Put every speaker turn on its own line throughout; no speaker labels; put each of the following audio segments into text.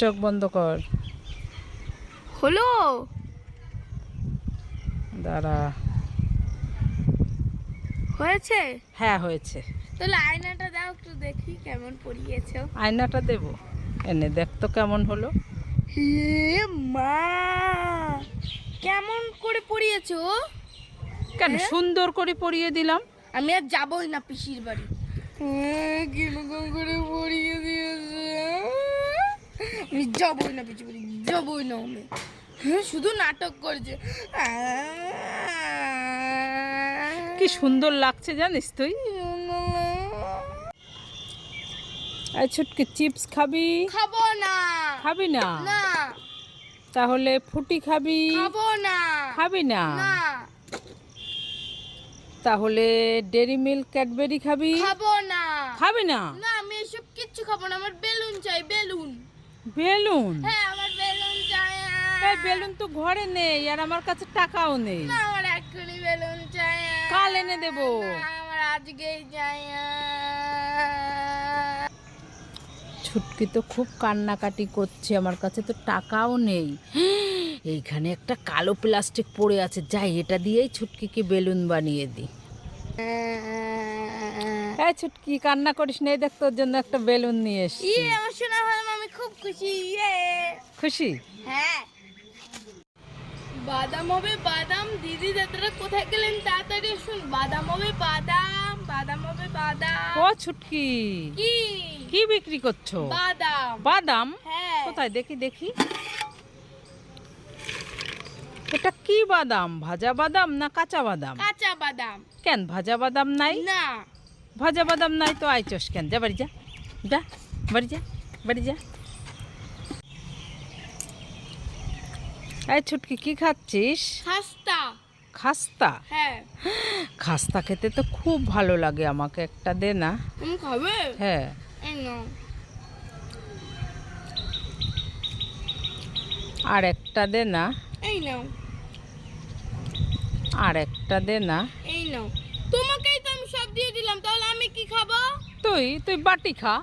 চোখ বন্ধ কর।
হলো?
দাঁড়া।
হয়েছে?
হ্যাঁ হয়েছে।
তাহলে আয়নাটা দাও একটু দেখি কেমন পরিয়েছো।
আয়নাটা দেব, এনে দেখ তো কেমন হলো।
হে মা, কেমন করে পরিয়েছো?
কেন
হ্যাঁ?
সুন্দর করে পরিয়ে দিলাম।
আমি আর যাবই না পিসির বাড়ি। কিরকম করে পরিয়ে দিয়েছে, আমি যাবই না পিসির বাড়ি, যাবই না আমি। হ্যাঁ, শুধু নাটক করছে।
কি সুন্দর লাগছে জানিস তুই। এই ছুটকি, চিপস খাবি?
খাবো না।
খাবি না?
না।
তাহলে ফুটি খাবি?
খাবো না।
খাবি না?
না।
তাহলে ডেরি মিল্ক ক্যাডবেরি খাবি?
খাবো না।
খাবি না?
না, আমি এসব কিচ্ছু খাবো না, আমার বেলুন চাই, বেলুন।
বেলুন?
হ্যাঁ, আমার বেলুন চাই।
এই বেলুন তো ঘরে নেই, আর আমার কাছে টাকাও নেই।
না, আমার এক্ষুনি বেলুন চাই।
কাল এনে দেবো।
না, আমার আজকেই চাই।
ছুটকি তো খুব কান্নাকাটি করছে, আমার কাছে তো টাকাও নেই। এইখানে একটা কালো প্লাস্টিক পড়ে আছে, যাই এটা দিয়েই ছুটকিকে বেলুন বানিয়ে দিই। এই ছুটকি, কান্না করিস না, এই দেখ তোর জন্য একটা বেলুন নিয়ে এসেছি।
আমার শোনা হলাম, আমি খুব খুশি।
খুশি?
হ্যাঁ। বাদাম হবে বাদাম। দিদি দাদারা কোথায় গেলেন, তাড়াতাড়ি আসুন। বাদাম হবে বাদাম, বাদাম হবে বাদাম।
ও ছুটকি,
কি
কি বিক্রি করছো?
বাদাম।
বাদাম?
হ্যাঁ।
কোথায় দেখি দেখি। এটা কি বাদাম? ভাজা বাদাম না কাঁচা বাদাম?
কাঁচা বাদাম।
কেন ভাজা বাদাম নাই?
না।
ভাজা বাদাম নাই তো আইচস কেন? যা বাড়ি যা, যা বাড়ি যা, বাড়ি যা। এই ছুটকি, কি খাচ্ছিস?
খাস্তা।
খাস্তা?
হ্যাঁ।
খাস্তা খেতে তো খুব ভালো লাগে, আমাকে একটা দে না।
তুমি খাবে?
হ্যাঁ।
এই নাও।
আর একটা দে না।
এই নাও।
আর একটা দে না।
এই নাও। তোমাকেই তো আমি সব দিয়ে দিলাম, তাহলে আমি কি খাবো?
তুই তুই বাটি খা।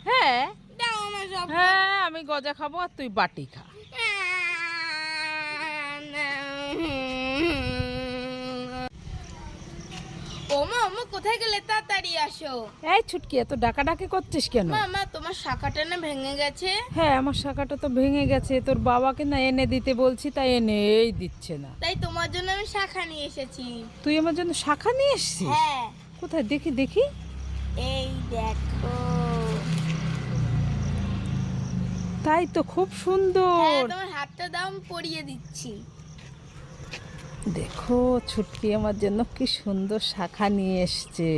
হ্যাঁ।
দাও আমার সব।
হ্যাঁ, আমি গজা খাবো আর তুই বাটি খা।
ওমা, ওমা, কোথায় গেলে? তাড়াতাড়ি আসো।
এই ছুটকি, এত ডাকাডাকি করছিস কেন?
মামা, তোমার শাখাটা না ভেঙে গেছে।
হ্যাঁ, আমার শাখাটা তো ভেঙে গেছে, তোর বাবাকে না এনে দিতে বলছি, তাই এনেই দিচ্ছে না।
তাই তোমার জন্য আমি শাখা নিয়ে এসেছি।
তুই আমার জন্য শাখা নিয়ে এসেছিস?
হ্যাঁ।
কোথায় দেখি দেখি।
এই দেখো।
তাই তো, খুব সুন্দর।
হ্যাঁ, তোমার হাতটা দাও, আমি পরিয়ে দিচ্ছি।
দেখো ছুটকি আমার জন্য কি সুন্দর শাখা নিয়ে এসছে।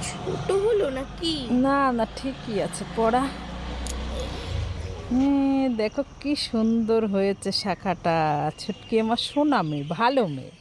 ছোট হলো নাকি?
না না, ঠিকই আছে পড়া। দেখো কি সুন্দর হয়েছে শাখাটা। ছুটকি আমার সোনা মেয়ে, ভালো মেয়ে।